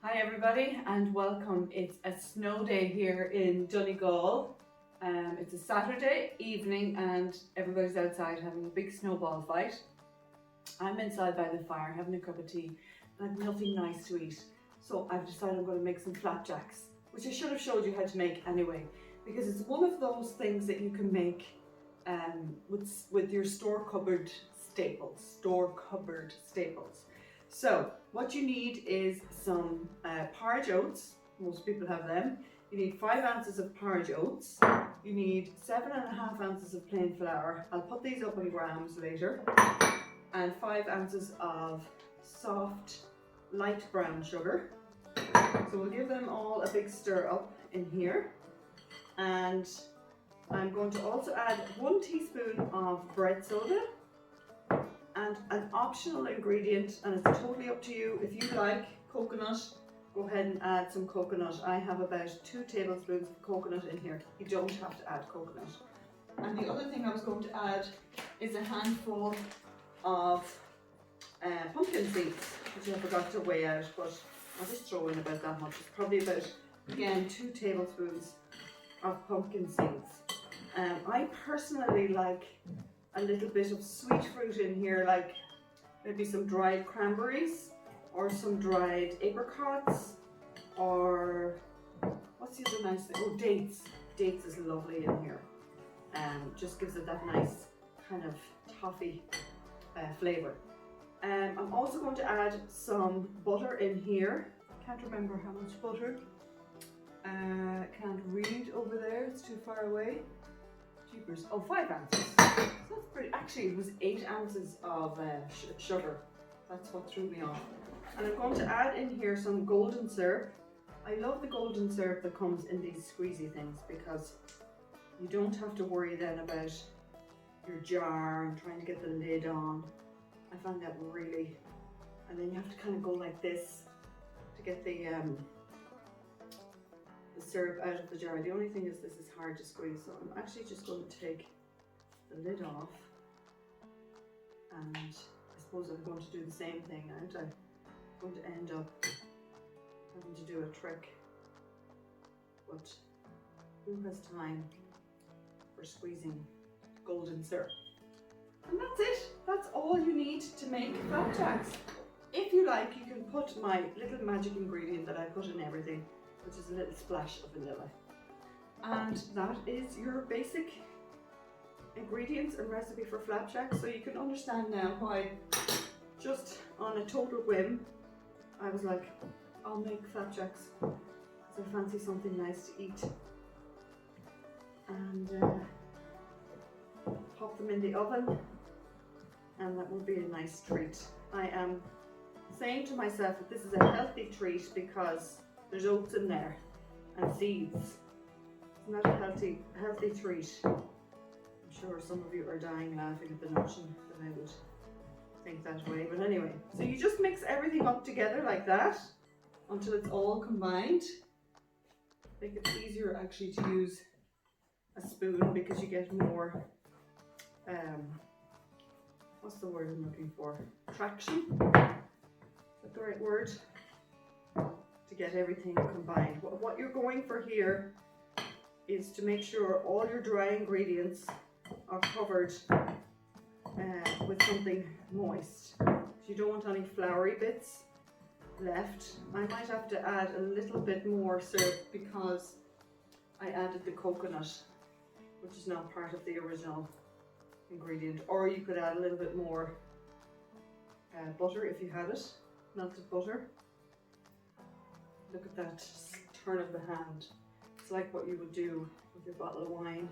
Hi everybody and welcome. It's a snow day here in Donegal. It's a Saturday evening and everybody's outside having a big snowball fight. I'm inside by the fire having a cup of tea and I've nothing nice to eat. So I've decided I'm going to make some flapjacks, which I should have showed you how to make anyway, because it's one of those things that you can make with your store cupboard staples. So what you need is some porridge oats. Most people have them. You need 5 ounces of porridge oats. You need 7.5 ounces of plain flour. I'll put these up in grams later. And 5 ounces of soft light brown sugar. So we'll give them all a big stir up in here. And I'm going to also add 1 teaspoon of bread soda. And an optional ingredient, and it's totally up to you. If you like coconut, go ahead and add some coconut. I have about 2 tablespoons of coconut in here. You don't have to add coconut. And the other thing I was going to add is a handful of pumpkin seeds, which I forgot to weigh out, but I'll just throw in about that much. It's probably about, again, 2 tablespoons of pumpkin seeds. I personally like a little bit of sweet fruit in here, like maybe some dried cranberries or some dried apricots, or what's the other nice thing? Oh, dates. Dates is lovely in here. Just gives it that nice kind of toffee flavour. I'm also going to add some butter in here. Can't remember how much butter. Can't read over there, it's too far away. Jeepers. Oh, 5 ounces. So that's pretty. Actually, it was 8 ounces of sugar. That's what threw me off. And I'm going to add in here some golden syrup. I love the golden syrup that comes in these squeezy things because you don't have to worry then about your jar and trying to get the lid on. I find that really, and then you have to kind of go like this to get the syrup out of the jar. The only thing is this is hard to squeeze, so I'm actually just going to take the lid off, and I suppose I'm going to do the same thing, aren't I? I'm going to end up having to do a trick, but who has time for squeezing golden syrup? And that's it. That's all you need to make flapjacks. If you like, you can put my little magic ingredient that I put in everything, which is a little splash of vanilla. And that is your basic ingredients and recipe for flapjacks. So you can understand now why, just on a total whim, I was like, I'll make flapjacks because I fancy something nice to eat. And pop them in the oven, and that will be a nice treat. I am saying to myself that this is a healthy treat because there's oats in there and seeds. It's not a healthy treat. I'm sure some of you are dying laughing at the notion that I would think that way. But anyway, so you just mix everything up together like that until it's all combined. Make it easier actually to use a spoon because you get more, what's the word I'm looking for? Traction? Is that the right word? To get everything combined. What you're going for here is to make sure all your dry ingredients are covered with something moist. You don't want any floury bits left. I might have to add a little bit more syrup because I added the coconut, which is not part of the original ingredient. Or you could add a little bit more butter if you had it, melted butter. Look at that turn of the hand. It's like what you would do with your bottle of wine.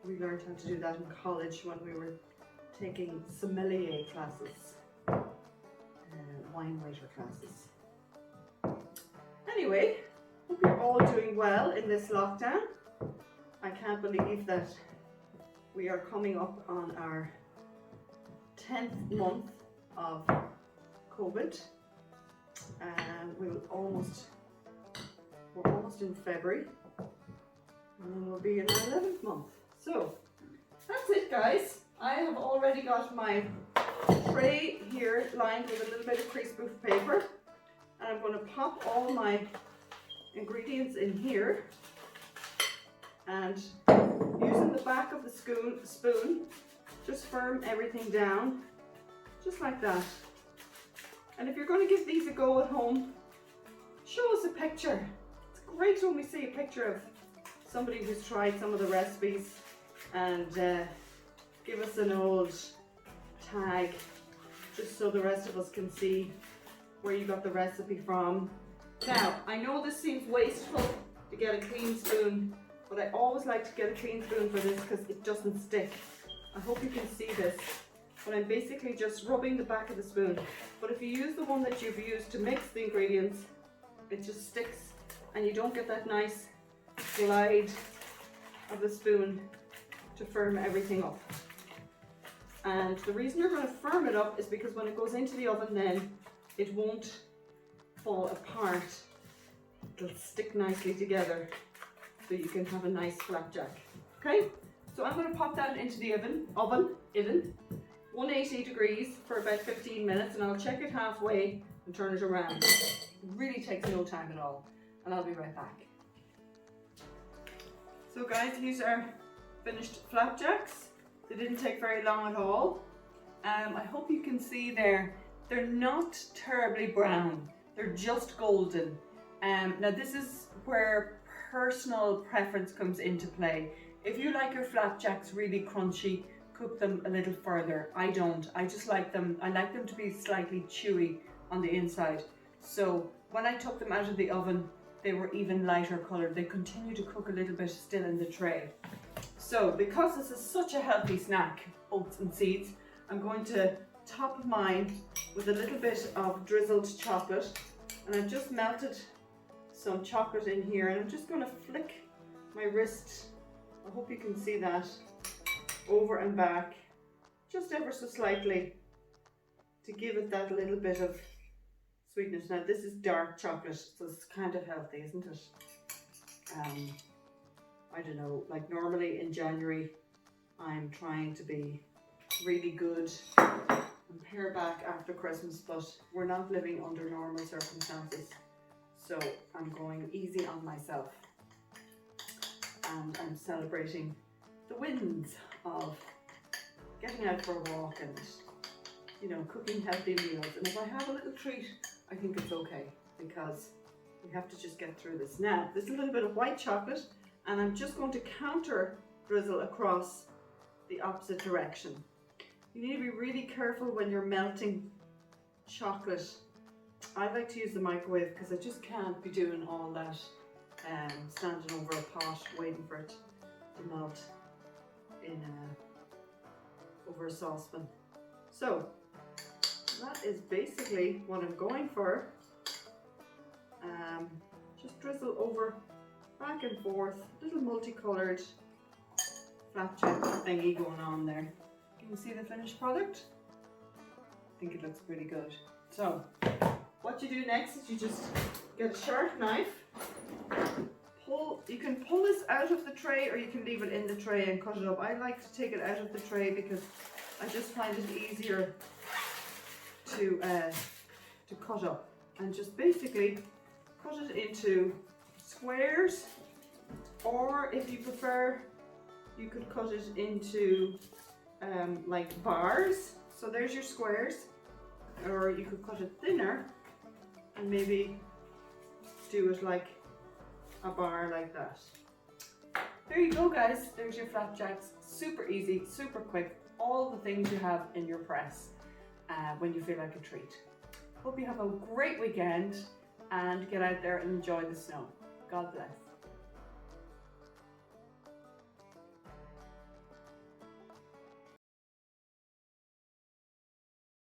We learned how to do that in college when we were taking sommelier classes, wine waiter classes. Anyway, hope you're all doing well in this lockdown. I can't believe that we are coming up on our 10th month of COVID. And we're almost in February, and then we'll be in our 11th month. So that's it, guys. I have already got my tray here lined with a little bit of creaseproof paper, and I'm going to pop all my ingredients in here, and using the back of the spoon, just firm everything down, just like that. And if you're going to give these a go at home, show us a picture. It's great when we see a picture of somebody who's tried some of the recipes, and give us an old tag, just so the rest of us can see where you got the recipe from. Now, I know this seems wasteful to get a clean spoon, but I always like to get a clean spoon for this because it doesn't stick. I hope you can see this, but I'm basically just rubbing the back of the spoon. But if you use the one that you've used to mix the ingredients, it just sticks and you don't get that nice glide of the spoon to firm everything up. And the reason you're going to firm it up is because when it goes into the oven, then it won't fall apart. It'll stick nicely together so you can have a nice flapjack. Okay, so I'm going to pop that into the oven 180 degrees for about 15 minutes, and I'll check it halfway and turn it around. It really takes no time at all, and I'll be right back. So guys, these are finished flapjacks. They didn't take very long at all. I hope you can see they're not terribly brown. They're just golden. Now this is where personal preference comes into play. If you like your flapjacks really crunchy, cook them a little further. I don't. I just like them. I like them to be slightly chewy on the inside. So when I took them out of the oven, they were even lighter colored. They continue to cook a little bit still in the tray. So because this is such a healthy snack, oats and seeds, I'm going to top mine with a little bit of drizzled chocolate, and I've just melted some chocolate in here, and I'm just going to flick my wrist, I hope you can see that, over and back just ever so slightly to give it that little bit of sweetness. Now this is dark chocolate, so it's kind of healthy, isn't it? I don't know, like normally in January I'm trying to be really good and pare back after Christmas, but we're not living under normal circumstances, so I'm going easy on myself, and I'm celebrating the wins of getting out for a walk and, you know, cooking healthy meals. And if I have a little treat, I think it's okay, because we have to just get through this. Now, there's a little bit of white chocolate, and I'm just going to counter drizzle across the opposite direction. You need to be really careful when you're melting chocolate. I like to use the microwave because I just can't be doing all that standing over a pot waiting for it to melt in over a saucepan. So that is basically what I'm going for. Just drizzle over, back and forth, little multicolored flapjack thingy going on there. Can you see the finished product? I think it looks pretty good. So what you do next is you just get a sharp knife, you can pull this out of the tray, or you can leave it in the tray and cut it up. I like to take it out of the tray because I just find it easier to cut up, and just basically cut it into squares, or if you prefer, you could cut it into like bars. So there's your squares, or you could cut it thinner and maybe do it like a bar like that. There you go guys, there's your flapjacks. Super easy, super quick, all the things you have in your press when you feel like a treat. Hope you have a great weekend and get out there and enjoy the snow. God bless.